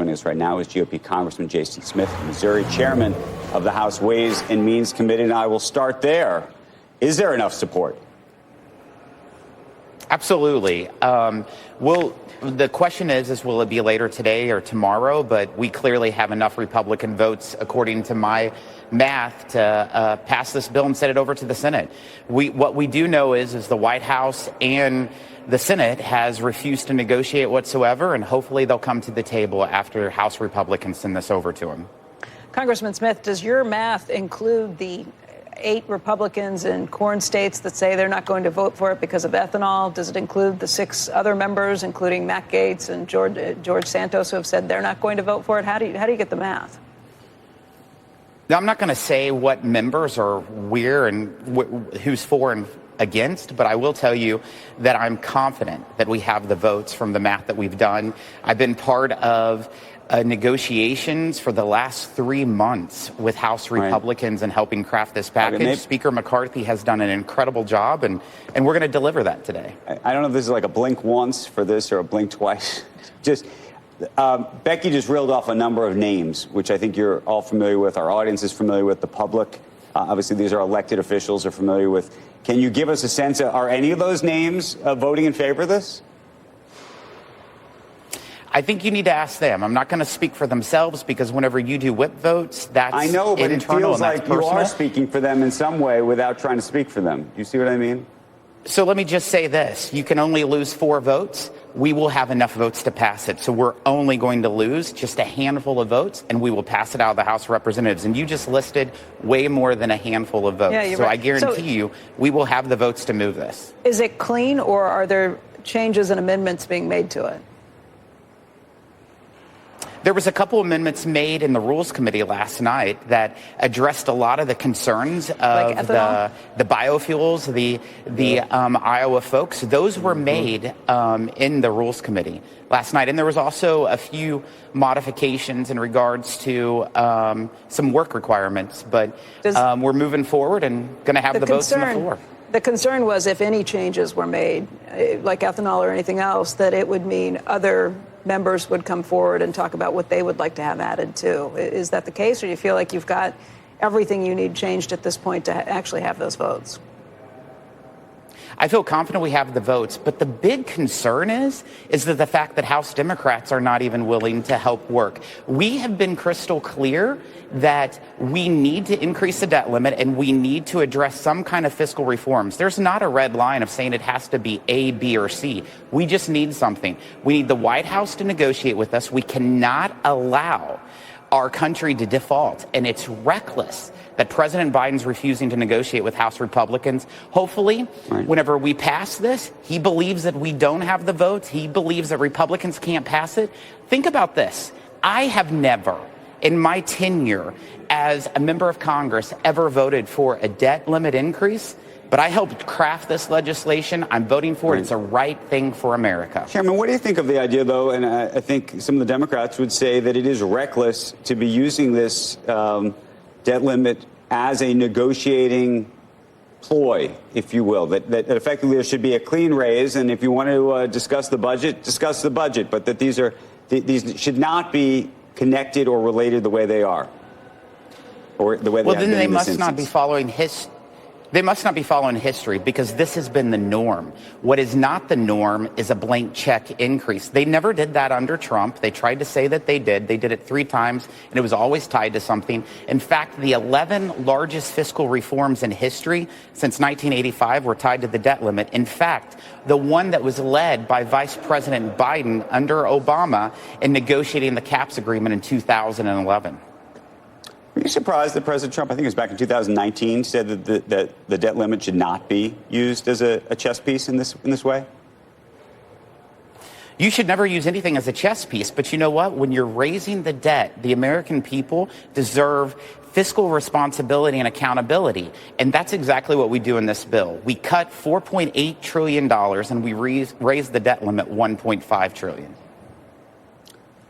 Joining us right now is GOP Congressman Jason Smith, Missouri chairman of the House Ways and Means Committee. And I will start there. Is there enough support? Absolutely. The question is will it be later today or tomorrow? But we clearly have enough Republican votes, according to my math, to pass this bill and send it over to the Senate. What we do know is the White House and the Senate has refused to negotiate whatsoever, and hopefully they'll come to the table after House Republicans send this over to them. Congressman Smith, does your math include the 8 Republicans in corn states that say they're not going to vote for it because of ethanol? Does it include the 6 other members, including Matt Gaetz and George Santos, who have said they're not going to vote for it? How do you get the math? Now, I'm not going to say what members are where and who's for and against, but I will tell you that I'm confident that we have the votes from the math that we've done. I've been part of negotiations for the last 3 months with House Republicans and helping craft this package. Speaker McCarthy has done an incredible job, and we're going to deliver that today. I don't know if this is like a blink once for this or a blink twice. Becky just reeled off a number of names, which I think you're all familiar with. Our audience is familiar with. The public, obviously, these are elected officials, are familiar with. Can you give us a sense of, are any of those names voting in favor of this? I think you need to ask them. I'm not going to speak for themselves, because whenever you do whip votes, that's I know, but it feels like you personal. are speaking for them in some way without trying to speak for them. You see what I mean? So let me just say this. You can only lose 4 votes. We will have enough votes to pass it. So we're only going to lose just a handful of votes, and we will pass it out of the House of Representatives. And you just listed way more than a handful of votes. Yeah, so right. I guarantee you we will have the votes to move this. Is it clean, or are there changes and amendments being made to it? There was a couple amendments made in the Rules Committee last night that addressed a lot of the concerns of the biofuels, the Iowa folks. Those were made in the Rules Committee last night. And there was also a few modifications in regards to some work requirements. But we're moving forward and going to have the votes on the floor. The concern was if any changes were made, like ethanol or anything else, that it would mean other members would come forward and talk about what they would like to have added too. Is that the case, or do you feel like you've got everything you need changed at this point to actually have those votes? I feel confident we have the votes, but the big concern is that the fact that House Democrats are not even willing to help work. We have been crystal clear that we need to increase the debt limit and we need to address some kind of fiscal reforms. There's not a red line of saying it has to be A, B, or C. We just need something. We need the White House to negotiate with us. We cannot allow our country to default, and it's reckless that President Biden's refusing to negotiate with House Republicans. Hopefully, whenever we pass this, he believes that we don't have the votes. He believes that Republicans can't pass it. Think about this. I have never, in my tenure as a member of Congress, ever voted for a debt limit increase. But I helped craft this legislation. I'm voting for it. It's a right thing for America. Chairman, what do you think of the idea, though? And I think some of the Democrats would say that it is reckless to be using this debt limit as a negotiating ploy, if you will, that effectively there should be a clean raise. And if you want to discuss the budget, discuss the budget. But that these should not be connected or related the way they are, or the way they have been in this instance. Well, then they must not be following They must not be following history, because this has been the norm. What is not the norm is a blank check increase. They never did that under Trump. They tried to say that they did. They did it 3 times, and it was always tied to something. In fact, the 11 largest fiscal reforms in history since 1985 were tied to the debt limit. In fact, the one that was led by Vice President Biden under Obama in negotiating the caps agreement in 2011. Are you surprised that President Trump, I think it was back in 2019, said that the debt limit should not be used as a chess piece in this way? You should never use anything as a chess piece. But you know what? When you're raising the debt, the American people deserve fiscal responsibility and accountability. And that's exactly what we do in this bill. We cut $4.8 trillion and we raise the debt limit $1.5 trillion.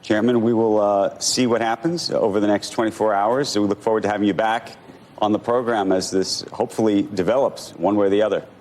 Chairman, we will see what happens over the next 24 hours. So we look forward to having you back on the program as this hopefully develops one way or the other.